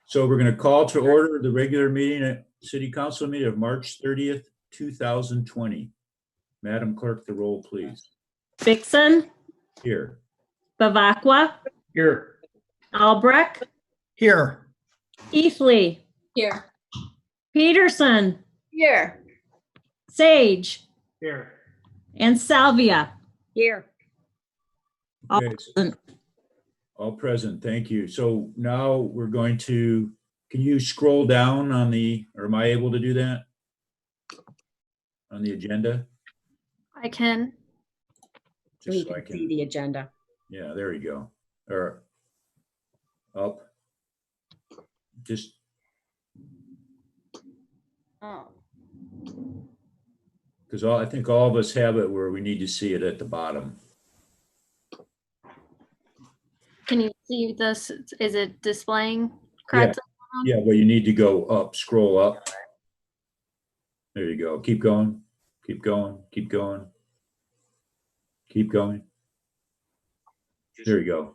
So we're going to call to order the regular meeting at City Council meeting of March 30th, 2020. Madam Clerk, the roll, please. Vixen, Here. Bavacqua, Here. Albrecht, Here. Eathley, Here. Peterson, Here. Sage, Here. and Salvia. Here. All Okay. present. All present. Thank you. So now we're going to, can you scroll down on or am I able to do that? On the agenda? I can. Just You so I can see the agenda. Yeah, there you go. Or up. Just, Oh. because I think all of us have it where we need to see it at the bottom. Can you see this? Is it displaying correctly? Yeah, well, you need to go up, scroll up. There you go. Keep going, keep going, keep going. Keep going. There you go.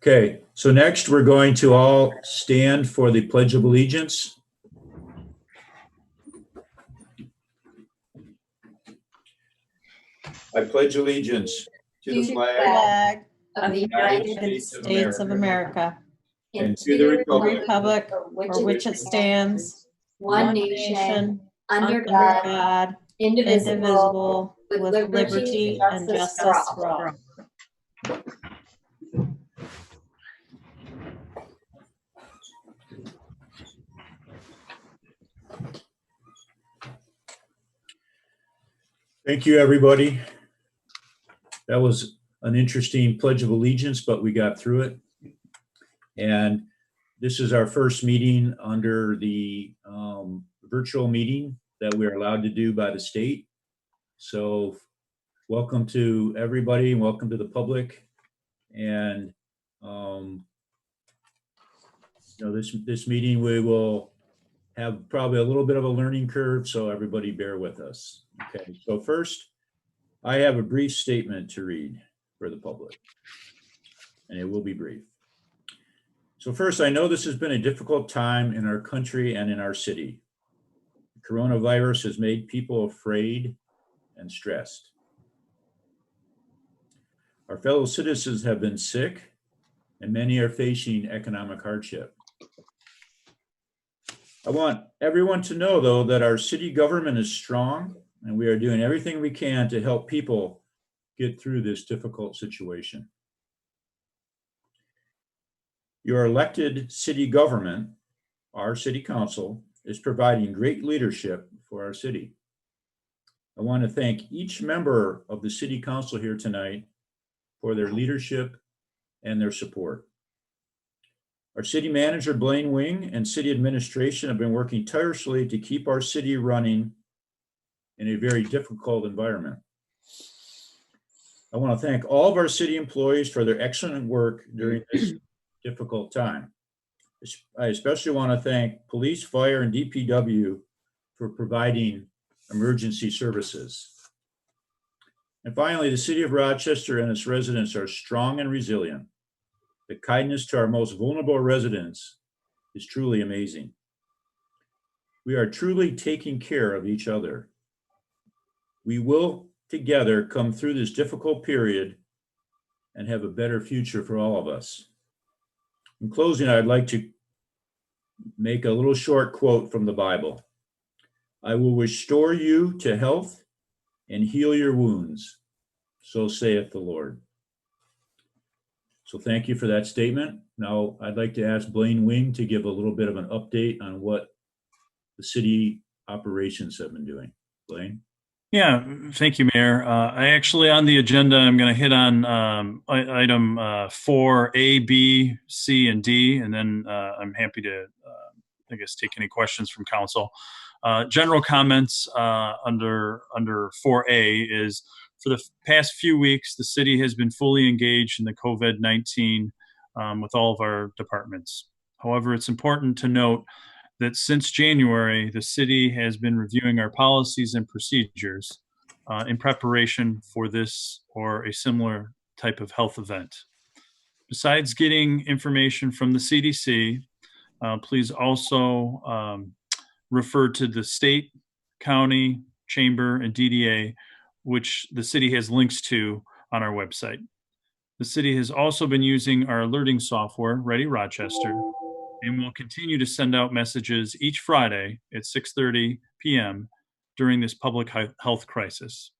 Okay, so next we're going to all stand for the Pledge of Allegiance. I pledge allegiance to the flag of the United States of America and to the republic for which it stands, one nation, under God, indivisible, with liberty and justice for all. Thank you, everybody. That was an interesting Pledge of Allegiance, but we got through it. And this is our first meeting under the virtual meeting that we're allowed to do by the state. So welcome to everybody and welcome to the public. And this meeting, we will have probably a little bit of a learning curve, so everybody bear with us. Okay, so first, I have a brief statement to read for the public, and it will be brief. So first, I know this has been a difficult time in our country and in our city. The coronavirus has made people afraid and stressed. Our fellow citizens have been sick, and many are facing economic hardship. I want everyone to know, though, that our city government is strong, and we are doing everything we can to help people get through this difficult situation. Your elected city government, our city council, is providing great leadership for our city. I want to thank each member of the city council here tonight for their leadership and their support. Our city manager, Blaine Wing, and city administration have been working tirelessly to keep our city running in a very difficult environment. I want to thank all of our city employees for their excellent work during this difficult time. I especially want to thank police, fire, and DPW for providing emergency services. And finally, the city of Rochester and its residents are strong and resilient. The kindness to our most vulnerable residents is truly amazing. We are truly taking care of each other. We will together come through this difficult period and have a better future for all of us. In closing, I'd like to make a little short quote from the Bible. I will restore you to health and heal your wounds, so saith the Lord. So thank you for that statement. Now I'd like to ask Blaine Wing to give a little bit of an update on what the city operations have been doing. Blaine? Yeah, thank you, Mayor. I actually, on the agenda, I'm going to hit on item 4A, B, C, and D, and then I'm happy to, I guess, take any questions from council. General comments under 4A is, for the past few weeks, the city has been fully engaged in the COVID-19 with all of our departments. However, it's important to note that since January, the city has been reviewing our policies and procedures in preparation for this or a similar type of health event. Besides getting information from the CDC Please also refer to the state, county, chamber, and DDA, which the city has links to on our website. The city has also been using our alerting software, Ready Rochester, and will continue to send out messages each Friday at 6:30 p.m. during this public health crisis.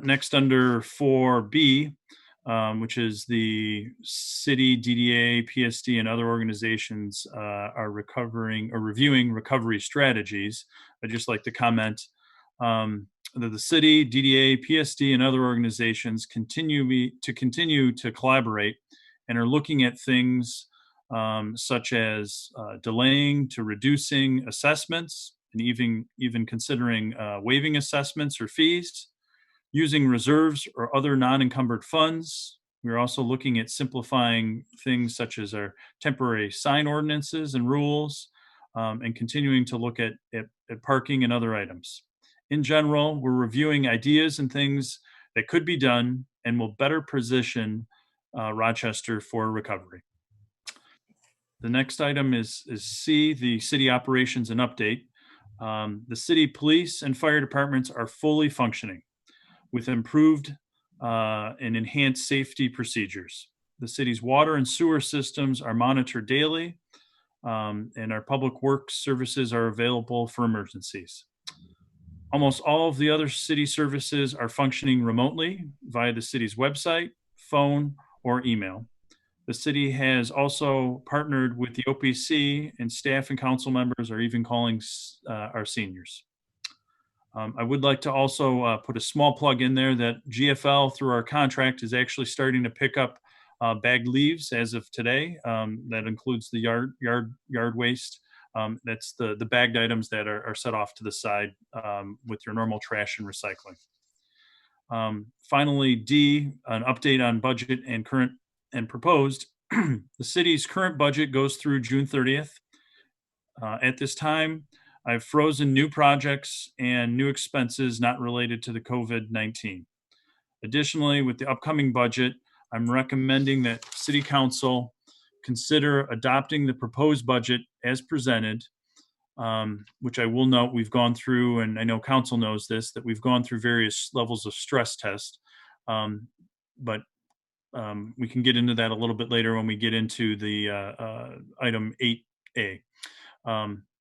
Next, under 4B, which is the city, DDA, PSD, and other organizations are reviewing recovery strategies. I'd just like to comment that the city, DDA, PSD, and other organizations continue to collaborate and are looking at things such as delaying to reducing assessments and even considering waiving assessments or fees, using reserves or other non-encumbered funds. We're also looking at simplifying things such as our temporary sign ordinances and rules, and continuing to look at parking and other items. In general, we're reviewing ideas and things that could be done and will better position Rochester for recovery. The next item is C, the city operations and update. The city police and fire departments are fully functioning with improved and enhanced safety procedures. The city's water and sewer systems are monitored daily, and our public works services are available for emergencies. Almost all of the other city services are functioning remotely via the city's website, phone, or email. The city has also partnered with the OPC, and staff and council members are even calling our seniors. I would like to also put a small plug in there that GFL, through our contract, is actually starting to pick up bagged leaves as of today. That includes the yard waste. That's the bagged items that are set off to the side with your normal trash and recycling. Finally, D, an update on budget and current and proposed. The city's current budget goes through June 30th. At this time, I've frozen new projects and new expenses not related to the COVID-19. Additionally, with the upcoming budget, I'm recommending that City Council consider adopting the proposed budget as presented, which I will note we've gone through, and I know Council knows this, that we've gone through various levels of stress test. But we can get into that a little bit later when we get into the item 8A.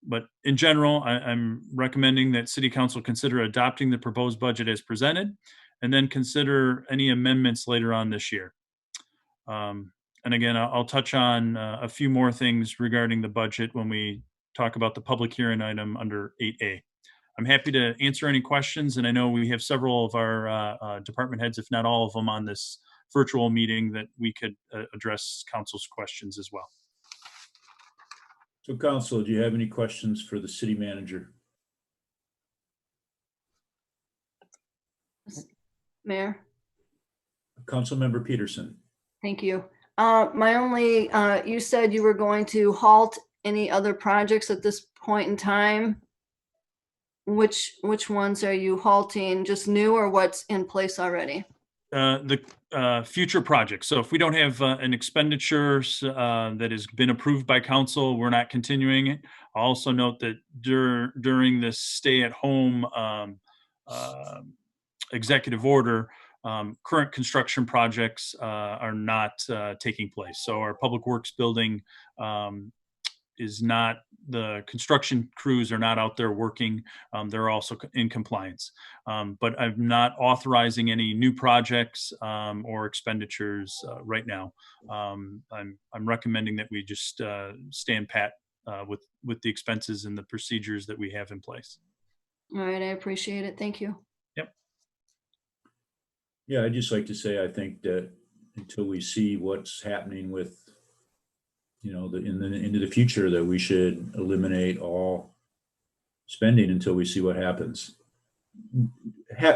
But in general, I'm recommending that City Council consider adopting the proposed budget as presented, and then consider any amendments later on this year. And again, I'll touch on a few more things regarding the budget when we talk about the public hearing item under 8A. I'm happy to answer any questions, and I know we have several of our department heads, if not all of them, on this virtual meeting that we could address council's questions as well. So Council, do you have any questions for the city manager? Mayor, Councilmember Peterson. thank you. My only, you said you were going to halt any other projects at this point in time. Which ones are you halting? Just new or what's in place already? The future projects. So if we don't have an expenditure that has been approved by council, we're not continuing it. I'll also note that during this stay-at-home executive order, current construction projects are not taking place. So our public works building is not, the construction crews are not out there working. They're also in compliance. But I'm not authorizing any new projects or expenditures right now. I'm recommending that we just stand pat with the expenses and the procedures that we have in place. All right, I appreciate it. Thank you. Yep. Yeah, I'd just like to say, I think that until we see what's happening with, you know, into the future, that we should eliminate all spending until we see what happens.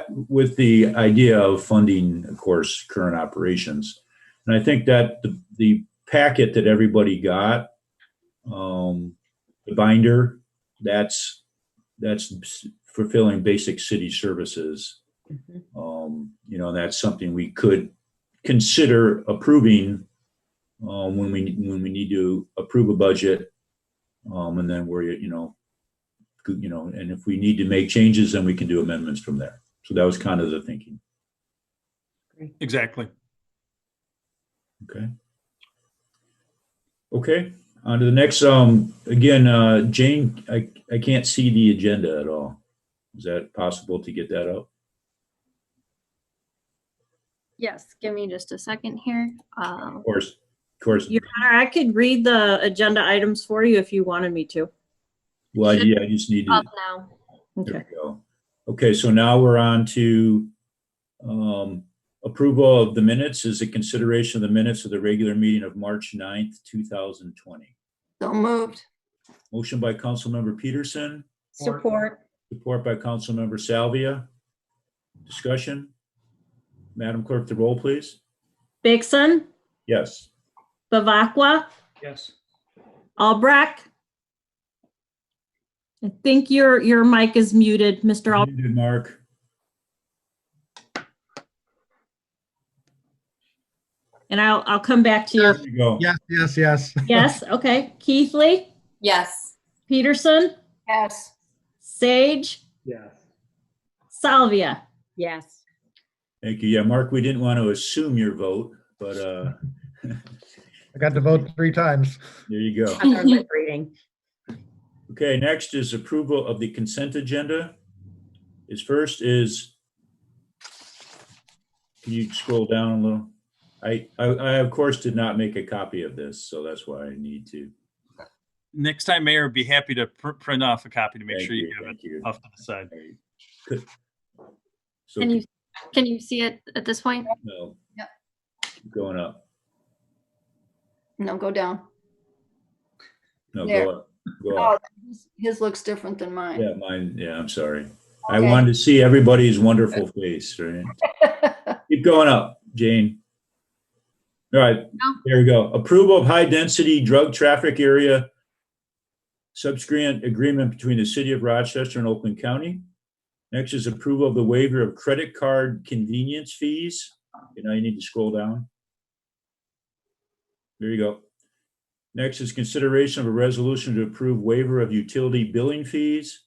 With the idea of funding, of course, current operations. And I think that the packet that everybody got, the binder, that's fulfilling basic city services. Mhm. You know, that's something we could consider approving when we need to approve a budget, and then we're, and if we need to make changes, then we can do amendments from there. So that was kind of the thinking. Exactly. Okay. Okay, on to the next, again, Jane, I can't see the agenda at all. Is that possible to get that up? Yes, give me just a second here. Of course. Your Honor, I could read the agenda items for you if you wanted me to. Well, yeah, I just need to. Up now. There Okay. we go. Okay, so now we're on to approval of the minutes. Is a consideration of the minutes of the regular meeting of March 9th, 2020. So moved. Motion by Councilmember Peterson, Support. support by Councilmember Salvia. Discussion? Madam Clerk, the roll, please. Vixen, Yes. Bavacqua, Yes. Albrecht. I think your mic is muted, Mr. Albrecht. Muted, Mark. And I'll come back to There you. you go. Yes. Yes, okay. Keithley, Yes. Peterson, Yes. Sage, Yes. Salvia. Yes. Thank you. Yeah, Mark, we didn't want to assume your vote, but I got to vote 3 times. there you go. Lip reading. Okay, next is approval of the consent agenda. First is, can you scroll down a little? I of course did not make a copy of this, so that's why I need to. Next time, Mayor, be happy to print off a copy to make Thank sure you you, have thank it you. off to the side. Good. So Can you see it at this point? no. Yep. Keep going up. No, go down. No, There. go up. Go Oh, up. his looks different than mine. Yeah, mine. Yeah, I'm sorry. I Okay. wanted to see everybody's wonderful face, right? Keep going up, Jane. All right, there we go. Approval of high-density drug traffic area subsequent agreement between the city of Rochester and Oakland County. Next is approval of the waiver of credit card convenience fees. You know, you need to scroll down. There you go. Next is consideration of a resolution to approve waiver of utility billing fees.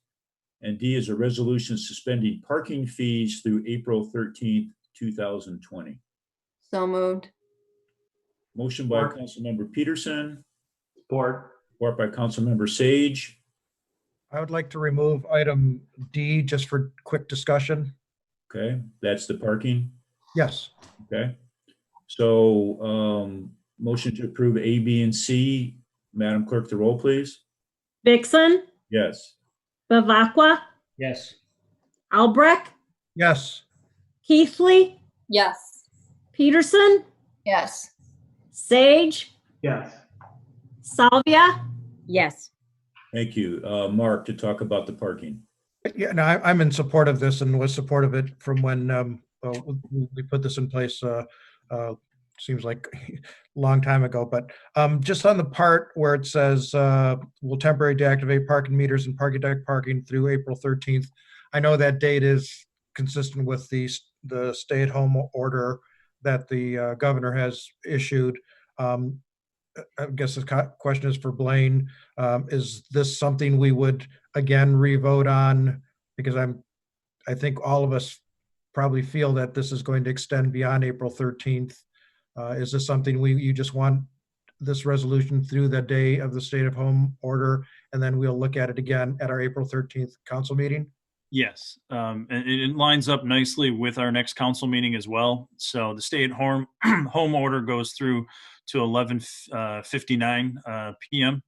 And D is a resolution suspending parking fees through April 13th, 2020. So moved. Motion by Support. Councilmember Peterson, Support. support by Councilmember Sage. I would like to remove item D just for quick discussion. Okay, that's the parking. Yes. Okay. So motion to approve A, B, and C. Madam Clerk, the roll, please. Vixen, Yes. Bavacqua, Yes. Albrecht, Yes. Keithley, Yes. Peterson, Yes. Sage, Yes. Salvia. Yes. Thank you. Mark, to talk about the parking. Yeah, no, I'm in support of this and was supportive of it from when we put this in place. Seems like a long time ago, but just on the part where it says we'll temporarily deactivate parking meters and parking deck parking through April 13th. I know that date is consistent with the stay-at-home order that the governor has issued. I guess the question is for Blaine. Is this something we would again revote on? Because I think all of us probably feel that this is going to extend beyond April 13th. Is this something you just want this resolution through the day of the state of home order, and then we'll look at it again at our April 13th council meeting? Yes, and it lines up nicely with our next council meeting as well. So the stay-at-home home order goes through to 11:59 p.m.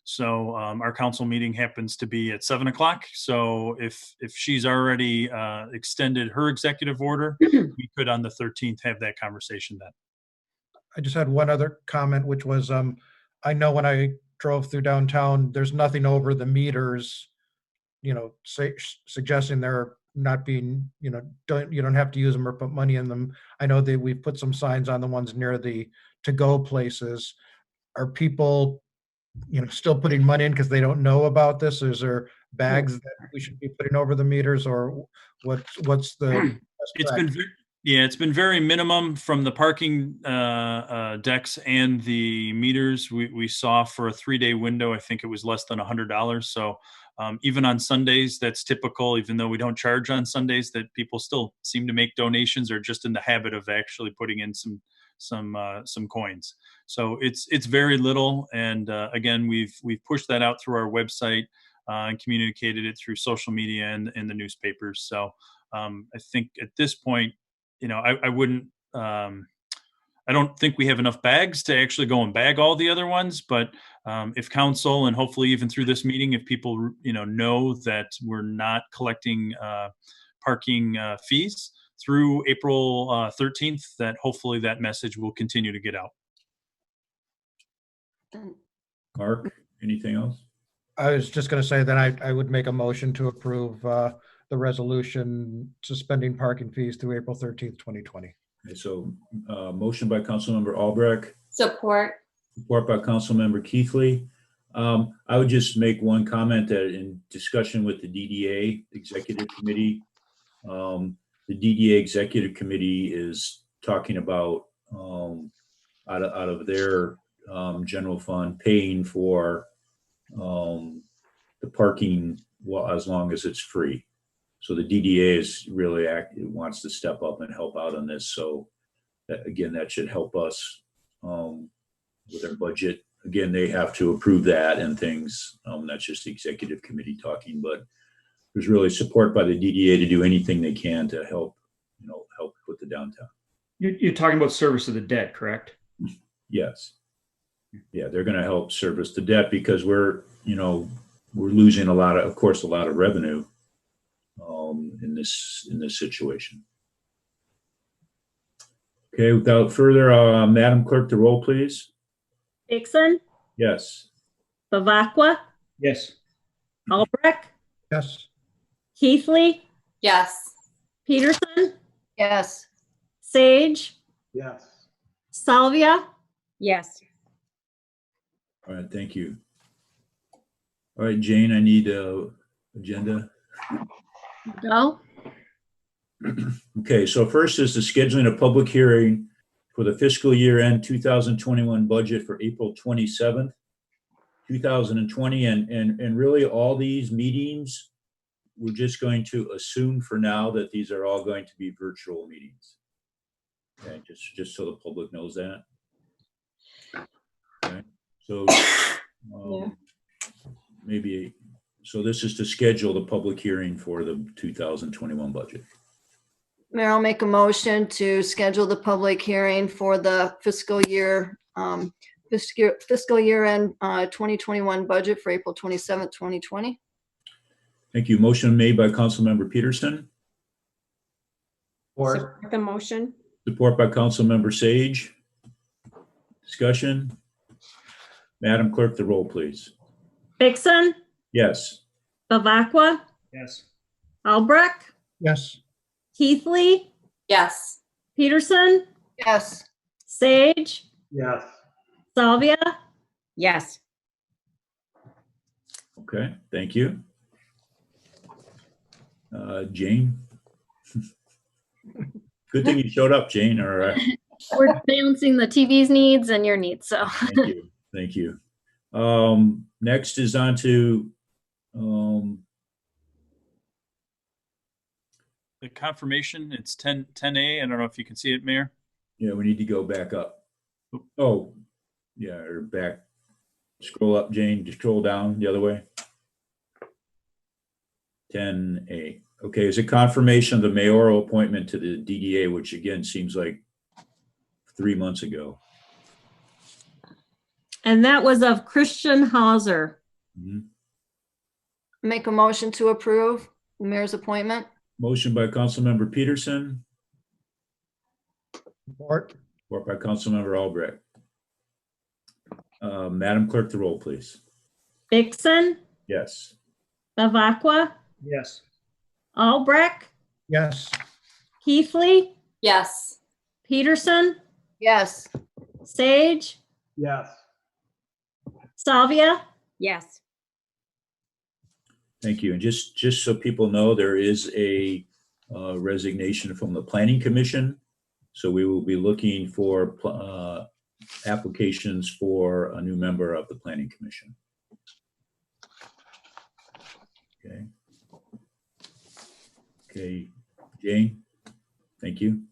So our council meeting happens to be at 7 o'clock. So if she's already extended her executive order, we could on the 13th have that conversation then. I just had one other comment, which was I know when I drove through downtown, there's nothing over the meters, suggesting they're not being, you don't have to use them or put money in them. I know that we've put some signs on the ones near the to-go places. Are people, still putting money in because they don't know about this? Is there bags that we should be putting over the meters, or what's the best It's practice? Yeah, it's been very minimum from the parking decks and the meters we saw for a 3-day window. I think it was less than $100. So even on Sundays, that's typical, even though we don't charge on Sundays, that people still seem to make donations or just in the habit of actually putting in some coins. So it's very little. And again, we've pushed that out through our website and communicated it through social media and in the newspapers. So I think at this point, I wouldn't, I don't think we have enough bags to actually go and bag all the other ones, but if council and hopefully even through this meeting, if people, know that we're not collecting parking fees through April 13th, that hopefully that message will continue to get out. Mark, anything else? I was just going to say that I would make a motion to approve the resolution suspending parking fees through April 13th, 2020. Okay, so motion by Councilmember Albrecht, Support. support by Councilmember Keithley. I would just make one comment that in discussion with the DDA Executive Committee, the DDA Executive Committee is talking about out of their general fund paying for the parking as long as it's free. So the DDA is really wants to step up and help out on this. So that should help us with our budget. Again, they have to approve that and things. That's just the executive committee talking, but there's really support by the DDA to do anything they can to help with the downtown. You're talking about service of the debt, correct? Yes. Yeah, they're going to help service the debt because we're losing a lot of revenue in this situation. Okay, without further, Madam Clerk, the roll, please. Dixon, Yes. Bavacqua, Yes. Albrecht, Yes. Keithley, Yes. Peterson, Yes. Sage, Yes. Salvia, Yes. All right, thank you. All right, Jane, I need a agenda. Go. Okay, so first is the scheduling a public hearing for the fiscal year end 2021 budget for April 27th, 2020. And really all these meetings, we're just going to assume for now that these are all going to be virtual meetings. Okay, just so the public knows that. Okay, so so this is to schedule the public hearing for the 2021 budget. Mayor, I'll make a motion to schedule the public hearing for the fiscal year end 2021 budget for April 27th, 2020. Thank you. Motion made by Councilmember Peterson, Or The motion. support by Councilmember Sage. Discussion. Madam Clerk, the roll, please. Dixon, Yes. Bavacqua, yes. Albrecht, Yes. Keithley, Yes. Peterson, Yes. Sage, Yes. Salvia, Yes. Okay, thank you. Jane. Good thing you showed up, Jane. All right. We're balancing the TV's needs and your needs. So Thank you. Thank you. Next is on to The confirmation, it's 10A. I don't know if you can see it, Mayor. yeah, we need to go back up. Oh, yeah, or back. Scroll up, Jane. Just scroll down the other way. 10A. Okay, is a confirmation of the mayoral appointment to the DDA, which again seems like 3 months ago. and that was of Christian Hauser. Mhm. Make a motion to approve the mayor's appointment. Motion by Councilmember Peterson, Support. support by Councilmember Albrecht. Madam Clerk, the roll, please. Dixon, Yes. Bavacqua, Yes. Albrecht, Yes. Keithley, Yes. Peterson, Yes. Sage, Yes. Salvia, Yes. Thank you. And just so people know, there is a resignation from the Planning Commission. So we will be looking for applications for a new member of the Planning Commission. Okay. Okay, Jane, thank you.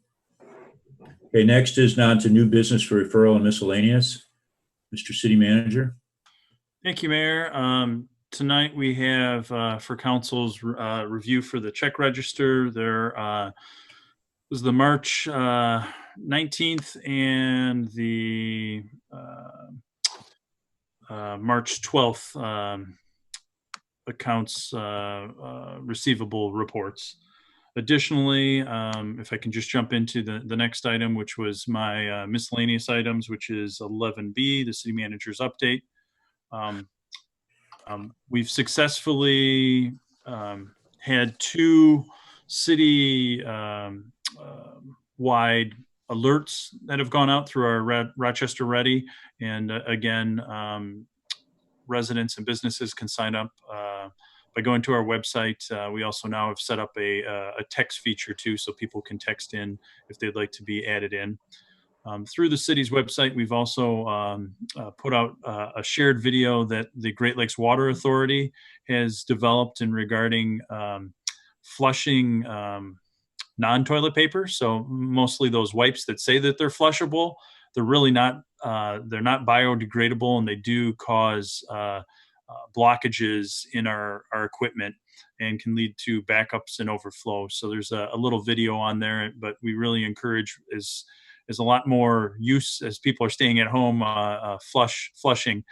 Okay, next is now to new business for referral and miscellaneous. Mr. City Manager. Thank you, Mayor. Tonight we have for council's review for the check register. There was the March 19th and the March 12th accounts receivable reports. Additionally, if I can just jump into the next item, which was my miscellaneous items, which is 11B, the city manager's update. We've successfully had 2 city wide alerts that have gone out through our Rochester Ready. And again, residents and businesses can sign up by going to our website. We also now have set up a text feature too, so people can text in if they'd like to be added in. Through the city's website, we've also put out a shared video that the Great Lakes Water Authority has developed in regarding flushing non-toilet paper. So mostly those wipes that say that they're flushable, they're really not. They're not biodegradable, and they do cause blockages in our equipment and can lead to backups and overflow. So there's a little video on there, but we really encourage is a lot more use as people are staying at home, flushing.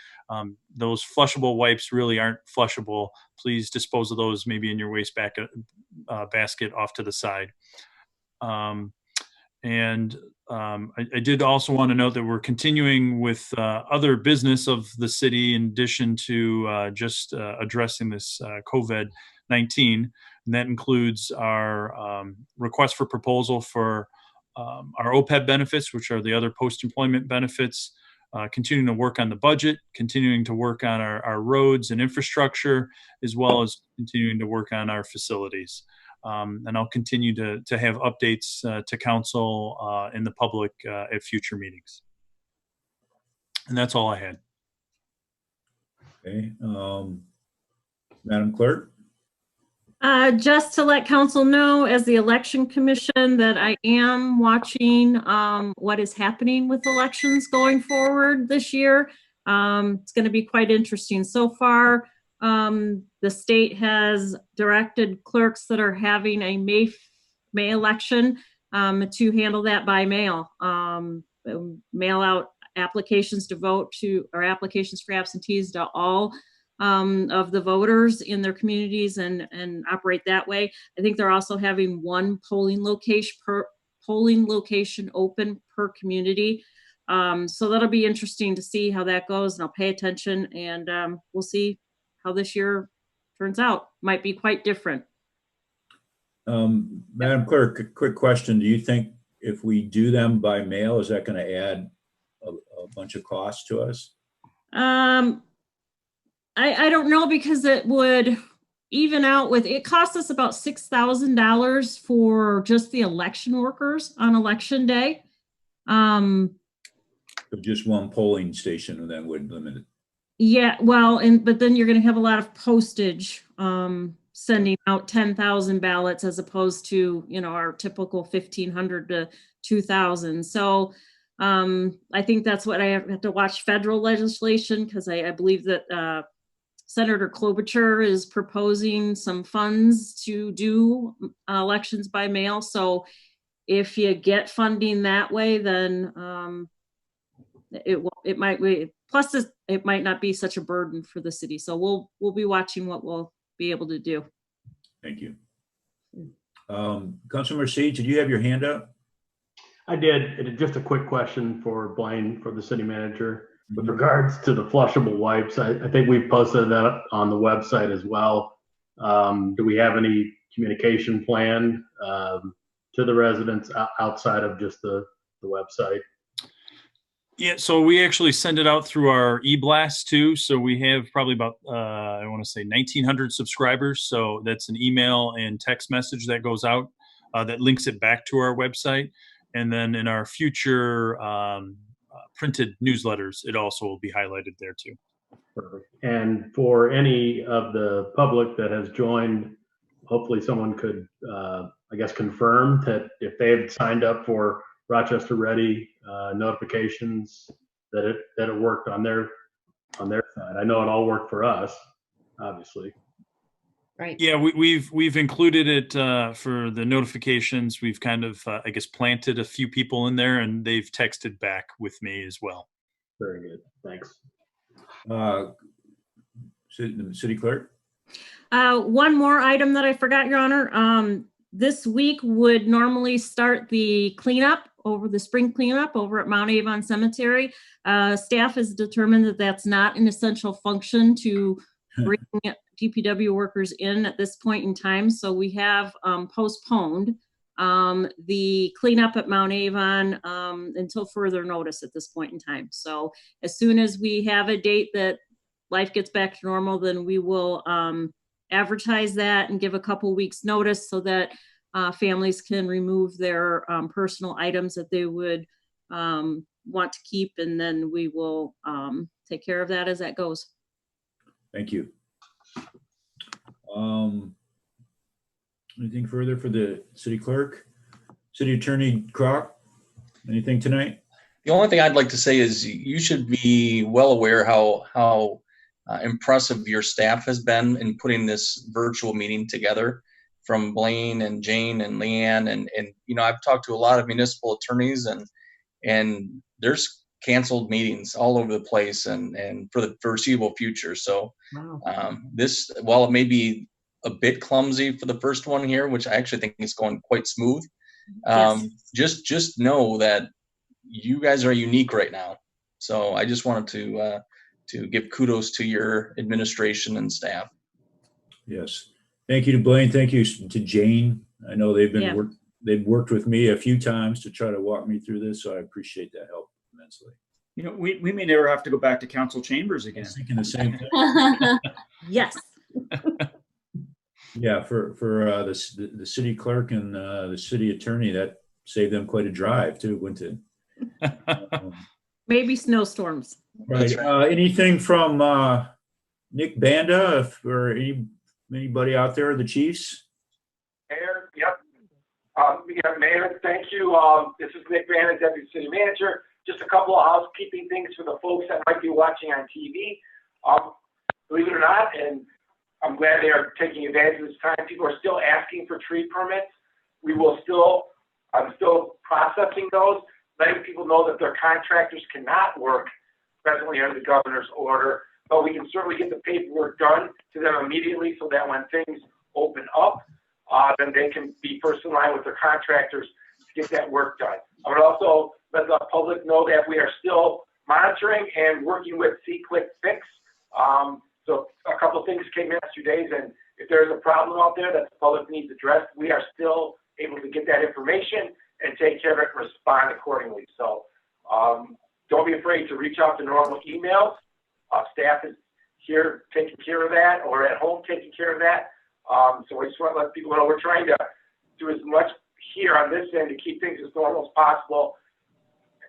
Those flushable wipes really aren't flushable. Please dispose of those maybe in your waste basket off to the side. I did also want to note that we're continuing with other business of the city in addition to just addressing this COVID-19. And that includes our request for proposal for our OPEB benefits, which are the other post-employment benefits, continuing to work on the budget, continuing to work on our roads and infrastructure, as well as continuing to work on our facilities. And I'll continue to have updates to council and the public at future meetings. And that's all I had. Okay, Madam Clerk. Just to let council know, as the election commission, that I am watching what is happening with elections going forward this year. It's going to be quite interesting. So far, the state has directed clerks that are having a May election to handle that by mail. Mail out applications to vote to, or applications for absentees to all of the voters in their communities and operate that way. I think they're also having one polling location open per community. So that'll be interesting to see how that goes, and I'll pay attention, and we'll see how this year turns out. Might be quite different. Madam Clerk, a quick question. Do you think if we do them by mail, is that going to add a bunch of costs to us? I don't know, because it would even out with, it costs us about $6,000 for just the election workers on election day. So just one polling station then would limit it. Yeah, well, but then you're going to have a lot of postage, sending out 10,000 ballots as opposed to, our typical 1,500 to 2,000. So I think that's what I have to watch federal legislation, because I believe that Senator Klobuchar is proposing some funds to do elections by mail. So if you get funding that way, then it might be, plus it might not be such a burden for the city. So we'll be watching what we'll be able to do. Thank you. Councilmember Seed, did you have your hand up? I did. Just a quick question for Blaine, for the city manager. With regards to the flushable wipes, I think we've posted that on the website as well. Do we have any communication planned to the residents outside of just the website? Yeah, so we actually send it out through our e-blast too. So we have probably about, I want to say 1,900 subscribers. So that's an email and text message that goes out that links it back to our website. And then in our future printed newsletters, it also will be highlighted there too. Perfect. And for any of the public that has joined, hopefully someone could, I guess, confirm that if they had signed up for Rochester Ready notifications, that it worked on their side. I know it all worked for us, obviously. Right. Yeah, we've included it for the notifications. We've kind of, I guess, planted a few people in there, and they've texted back with me as well. Very good. Thanks. City Clerk? One more item that I forgot, Your Honor. This week would normally start the cleanup over the spring cleanup over at Mount Avon Cemetery. Staff has determined that that's not an essential function to bring DPW workers in at this point in time. So we have postponed the cleanup at Mount Avon until further notice at this point in time. So as soon as we have a date that life gets back to normal, then we will advertise that and give a couple weeks notice so that families can remove their personal items that they would want to keep, and then we will take care of that as that goes. Thank you. Anything further for the City Clerk? City Attorney Crock, anything tonight? The only thing I'd like to say is you should be well aware how impressive your staff has been in putting this virtual meeting together, from Blaine and Jane and Leanne. And you know, I've talked to a lot of municipal attorneys, and there's canceled meetings all over the place and for the foreseeable future. So Wow. this, while it may be a bit clumsy for the first one here, which I actually think is going quite smooth, Yes. just know that you guys are unique right now. So I just wanted to give kudos to your administration and staff. Yes. Thank you to Blaine. Thank you to Jane. I know they've worked with me a few times to try to walk me through this, so I appreciate that help immensely. You know, we may never have to go back to council chambers I again. was thinking the same thing. Yes. Yeah, for the city clerk and the city attorney, that saved them quite a drive too, wouldn't it? Maybe snowstorms. Right. Anything from Nick Banda or anybody out there, the Chiefs? Mayor, yep. Yeah, Mayor, thank you. This is Nick Banda, Deputy City Manager. Just a couple of housekeeping things for the folks that might be watching on TV. Believe it or not, and I'm glad they are taking advantage of this time, people are still asking for tree permits. I'm still processing those, letting people know that their contractors cannot work presently under the governor's order, but we can certainly get the paperwork done to them immediately so that when things open up, then they can be first in line with their contractors to get that work done. I would also let the public know that we are still monitoring and working with C-Click Fix. So a couple of things came in the last few days, and if there's a problem out there that the public needs addressed, we are still able to get that information and take care of it and respond accordingly. So don't be afraid to reach out to normal emails. Staff is here taking care of that, or at home taking care of that. So we just want to let people know we're trying to do as much here on this end to keep things as normal as possible,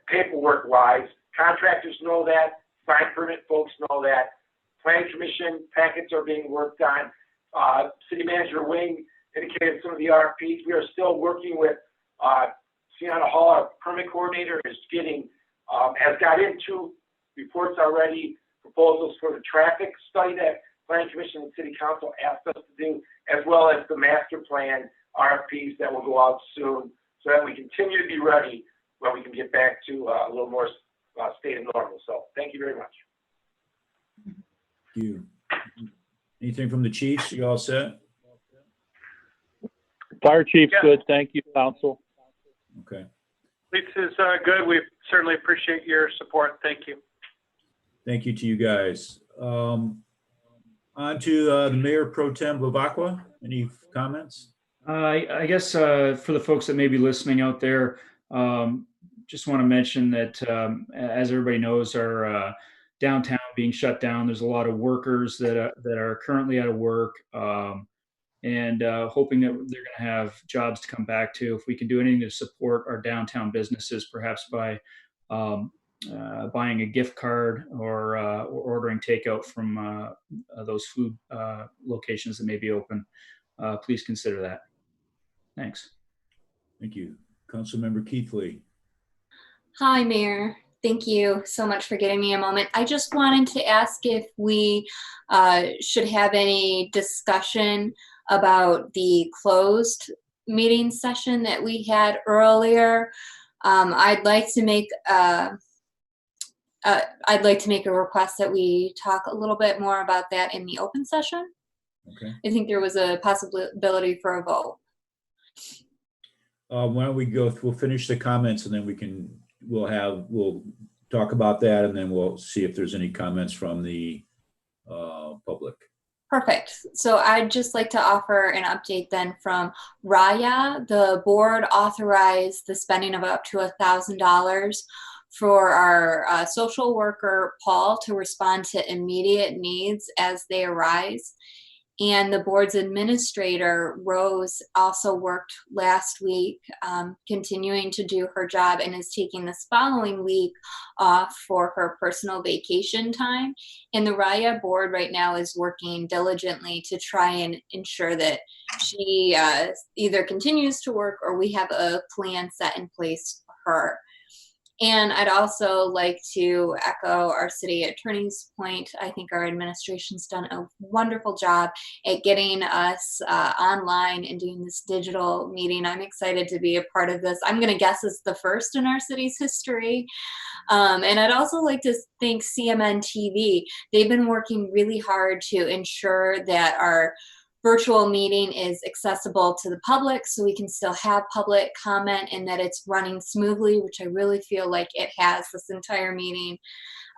paperwork-wise. Contractors know that. Sign permit folks know that. Planning Commission packets are being worked on. City Manager Wing indicated some of the RFPs. We are still working with Sienna Hall, our permit coordinator, has got into reports already, proposals for the traffic study that Planning Commission and City Council asked us to do, as well as the master plan RFPs that will go out soon, so that we continue to be ready when we can get back to a little more state of normal. So thank you very much. Thank you. Anything from the Chiefs? You all set? Fire Chief's good. Thank you, Council. Okay. This is good. We certainly appreciate your support. Thank you. Thank you to you guys. On to the Mayor Pro Tem Bavacqua. Any comments? I guess for the folks that may be listening out there, just want to mention that as everybody knows, our downtown being shut down, there's a lot of workers that are currently out of work. and hoping that they're going to have jobs to come back to. If we can do anything to support our downtown businesses, perhaps by buying a gift card or ordering takeout from those food locations that may be open, please consider that. Thanks. Thank you. Councilmember Keithley. Hi, Mayor. Thank you so much for giving me a moment. I just wanted to ask if we should have any discussion about the closed meeting session that we had earlier. I'd like to make a request that we talk a little bit more about that in the open session. Okay. I think there was a possibility for a vote. Why don't we we'll finish the comments and then we'll talk about that and then we'll see if there's any comments from the public. Perfect. So I'd just like to offer an update then from Raya. The board authorized the spending of up to $1,000 for our social worker, Paul, to respond to immediate needs as they arise. And the board's administrator, Rose, also worked last week, continuing to do her job, and is taking this following week off for her personal vacation time. And the Raya board right now is working diligently to try and ensure that she either continues to work or we have a plan set in place for her. And I'd also like to echo our city attorney's point. I think our administration's done a wonderful job at getting us online and doing this digital meeting. I'm excited to be a part of this. I'm going to guess it's the first in our city's history. And I'd also like to thank CMNtv. They've been working really hard to ensure that our virtual meeting is accessible to the public so we can still have public comment and that it's running smoothly, which I really feel like it has this entire meeting.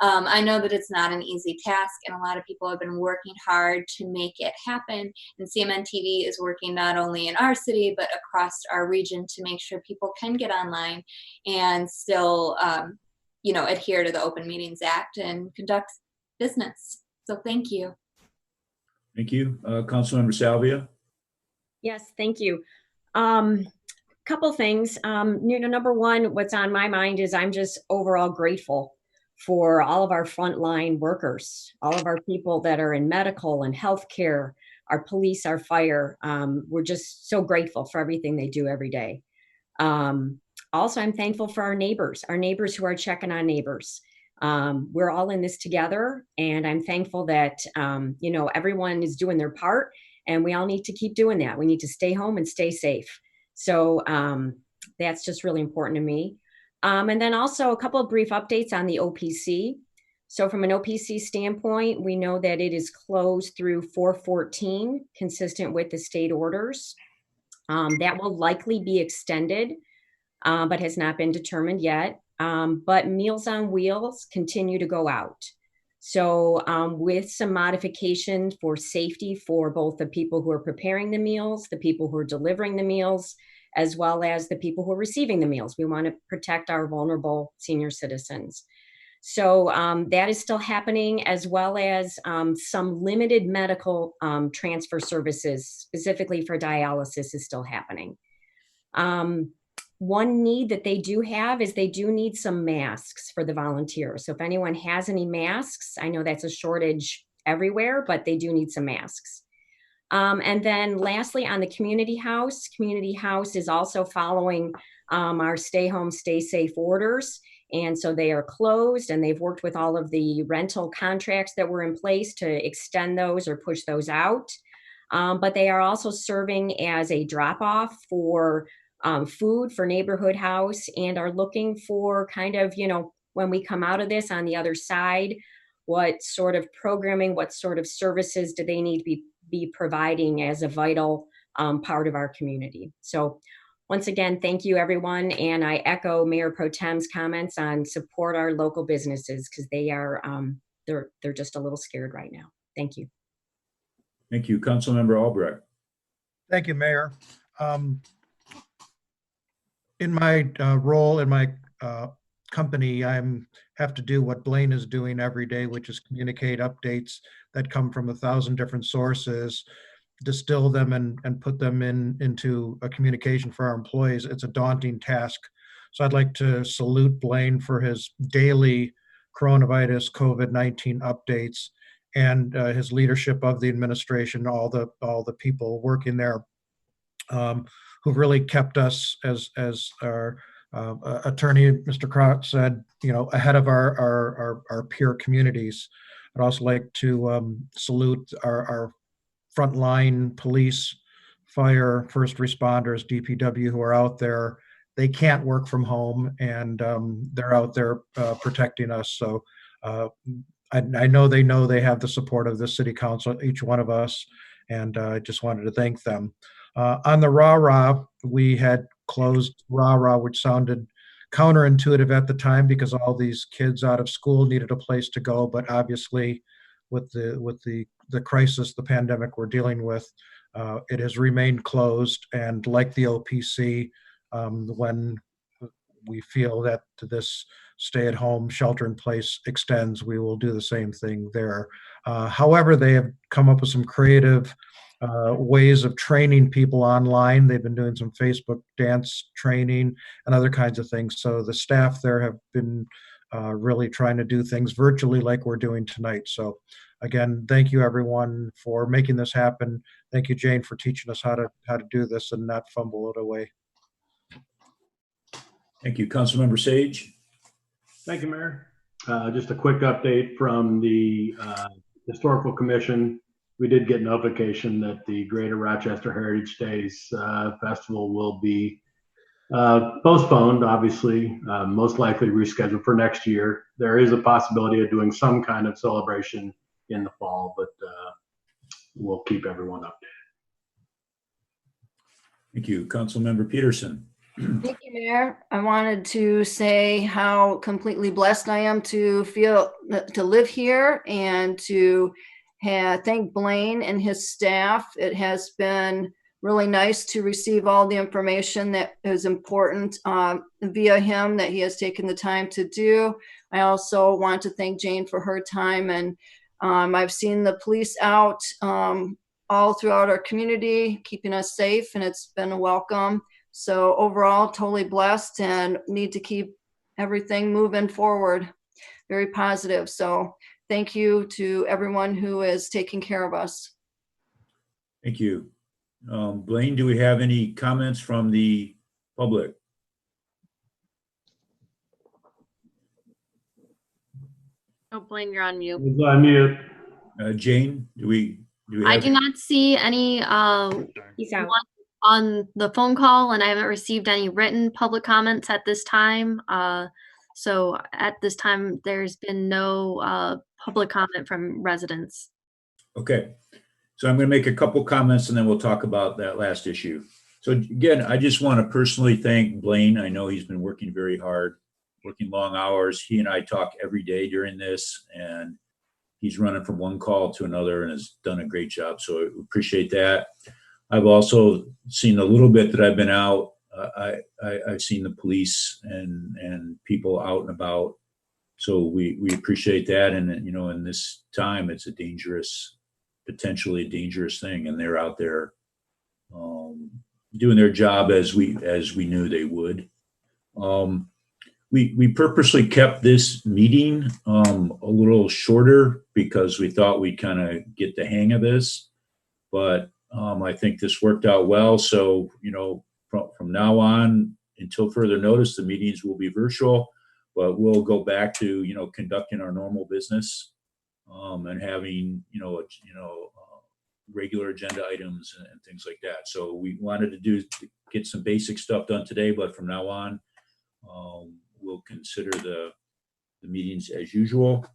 I know that it's not an easy task and a lot of people have been working hard to make it happen, and CMNtv is working not only in our city but across our region to make sure people can get online and still adhere to the Open Meetings Act and conduct business. So thank you. Thank you. Councilmember Salvia. Yes, thank you. Couple things. Number one, what's on my mind is I'm just overall grateful for all of our frontline workers, all of our people that are in medical and healthcare, our police, our fire. We're just so grateful for everything they do every day. Also, I'm thankful for our neighbors who are checking on neighbors. We're all in this together, and I'm thankful that, everyone is doing their part, and we all need to keep doing that. We need to stay home and stay safe. So that's just really important to me. And then also a couple of brief updates on the OPC. So from an OPC standpoint, we know that it is closed through 4/14, consistent with the state orders. That will likely be extended, but has not been determined yet. But Meals on Wheels continue to go out. So with some modifications for safety for both the people who are preparing the meals, the people who are delivering the meals, as well as the people who are receiving the meals. We want to protect our vulnerable senior citizens. So that is still happening, as well as some limited medical transfer services, specifically for dialysis, is still happening. One need that they do have is they do need some masks for the volunteers. So if anyone has any masks, I know that's a shortage everywhere, but they do need some masks. And then lastly, on the community house is also following our stay home, stay safe orders. And so they are closed, and they've worked with all of the rental contracts that were in place to extend those or push those out. But they are also serving as a drop-off for food for neighborhood house, and are looking for kind of, when we come out of this on the other side, what sort of programming, what sort of services do they need to be providing as a vital part of our community. So once again, thank you everyone. And I echo Mayor Pro Tem's comments on support our local businesses, because they are, they're just a little scared right now. Thank you. Thank you. Councilmember Albrecht. Thank you, Mayor. In my role in my company, I have to do what Blaine is doing every day, which is communicate updates that come from 1,000 different sources distill them and put them into a communication for our employees, it's a daunting task. So I'd like to salute Blaine for his daily coronavirus COVID-19 updates and his leadership of the administration, all the people working there who've really kept us, as our attorney, Mr. Crott, said, ahead of our peer communities. I'd also like to salute our frontline police, fire, first responders, DPW who are out there. They can't work from home, and they're out there protecting us. So I know they have the support of the city council, each one of us, and I just wanted to thank them. On the rah-rah, we had closed rah-rah, which sounded counterintuitive at the time because all these kids out of school needed a place to go. But obviously, with the crisis, the pandemic we're dealing with, it has remained closed. And like the OPC, when we feel that this stay-at-home shelter-in-place extends, we will do the same thing there. However, they have come up with some creative ways of training people online. They've been doing some Facebook dance training and other kinds of things. So the staff there have been really trying to do things virtually like we're doing tonight. So again, thank you everyone for making this happen. Thank you, Jane, for teaching us how to do this and not fumble it away. Thank you. Councilmember Sage. Thank you, Mayor. Just a quick update from the Historical Commission. We did get notification that the Greater Rochester Heritage Days Festival will be postponed, obviously, most likely rescheduled for next year. There is a possibility of doing some kind of celebration in the fall, but we'll keep everyone updated. Thank you. Councilmember Peterson. Thank you, Mayor. I wanted to say how completely blessed I am to live here and to thank Blaine and his staff. It has been really nice to receive all the information that is important via him that he has taken the time to do. I also want to thank Jane for her time, and I've seen the police out all throughout our community, keeping us safe, and it's been a welcome. So overall, totally blessed and need to keep everything moving forward. Very positive. So thank you to everyone who is taking care of us. Thank you. Blaine, do we have any comments from the public? Oh, Blaine, you're on mute. It's on mute. Jane, do we have? I do not see any He's out. on the phone call, and I haven't received any written public comments at this time. So at this time, there's been no public comment from residents. Okay, so I'm going to make a couple comments and then we'll talk about that last issue. So again, I just want to personally thank Blaine. I know he's been working very hard, working long hours. He and I talk every day during this, and he's running from one call to another and has done a great job. So I appreciate that. I've also seen a little bit that I've been out. I've seen the police and people out and about. So we appreciate that. And in this time, it's potentially a dangerous thing, and they're out there doing their job as we knew they would. We purposely kept this meeting a little shorter because we thought we'd kind of get the hang of this, but I think this worked out well. So from now on until further notice, the meetings will be virtual, but we'll go back to conducting our normal business and having regular agenda items and things like that. So we wanted to get some basic stuff done today, but from now on, we'll consider the meetings as usual.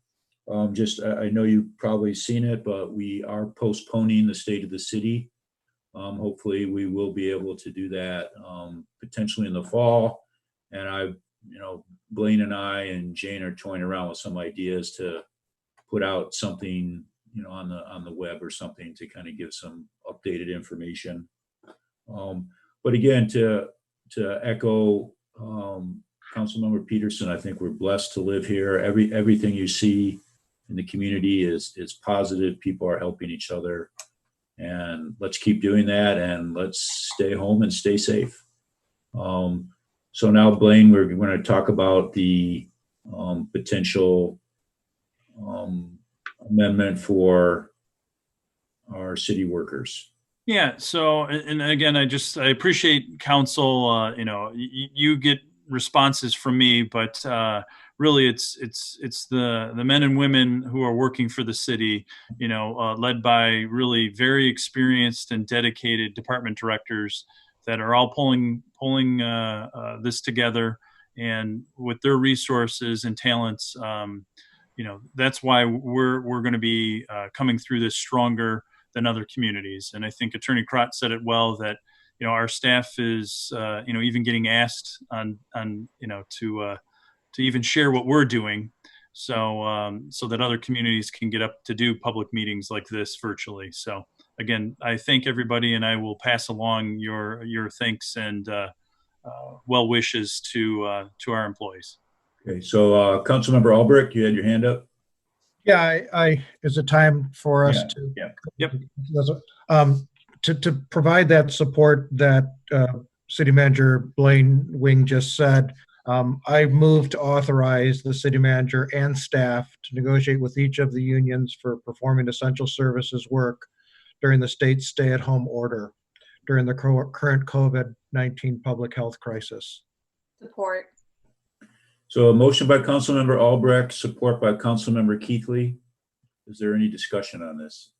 I know you've probably seen it, but we are postponing the State of the City. Hopefully we will be able to do that potentially in the fall. And Blaine and I and Jane are toying around with some ideas to put out something on the web or something to kind of give some updated information. But again, to echo Councilmember Peterson, I think we're blessed to live here. Everything you see in the community is positive. People are helping each other, And let's keep doing that, and let's stay home and stay safe. So now, Blaine, we're going to talk about the potential amendment for our city workers. Yeah. So, and again, I appreciate council. You get responses from me, but really, it's the men and women who are working for the city. Led by really very experienced and dedicated department directors that are all pulling this together, and with their resources and talents. That's why we're going to be coming through this stronger than other communities. And I think Attorney Crott said it well, that our staff is even getting asked to even share what we're doing, so that other communities can get up to do public meetings like this virtually. So again, I thank everybody, and I will pass along your thanks and well wishes to our employees. Okay, so Councilmember Albrecht, you had your hand up. Yeah, is it time for us Yep. To provide that support that City Manager Blaine Wing just said? I move to authorize the city manager and staff to negotiate with each of the unions for performing essential services work during the state's stay-at-home order during the current COVID-19 public health crisis. Support. So a motion by Councilmember Albrecht, support by Councilmember Keithley. Is there any discussion on this?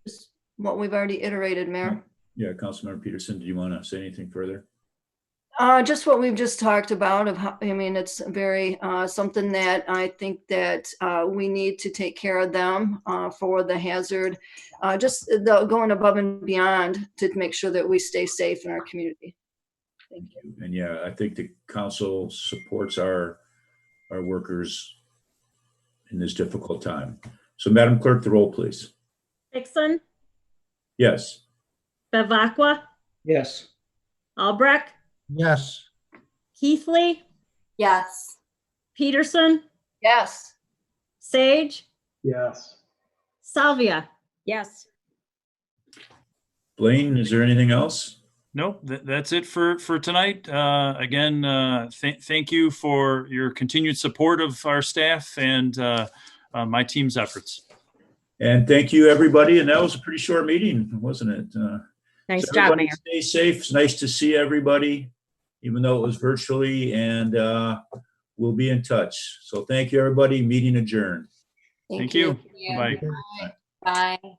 Just what we've already iterated, Mayor. Yeah, Councilmember Peterson, do you want to say anything further? Just what we've just talked about of how, it's very something that I think that we need to take care of them for the hazard, going above and beyond to make sure that we stay safe in our community. Thank you. And yeah, I think the council supports our workers in this difficult time. So Madam Clerk, the roll, please. Dixon, Yes. Bevacqua, Yes. Albrecht, Yes. Keithley, Yes. Peterson, Yes. Sage, Yes. Salvia. Yes. Blaine, is there anything else? Nope, that's it for tonight. Again, thank you for your continued support of our staff and my team's efforts. And thank you, everybody. And that was a pretty short meeting, wasn't it? Nice job, Mayor. Stay safe. It's nice to see everybody, even though it was virtually, and we'll be in touch. So thank you, everybody. Meeting adjourned. Thank you. Bye. Bye.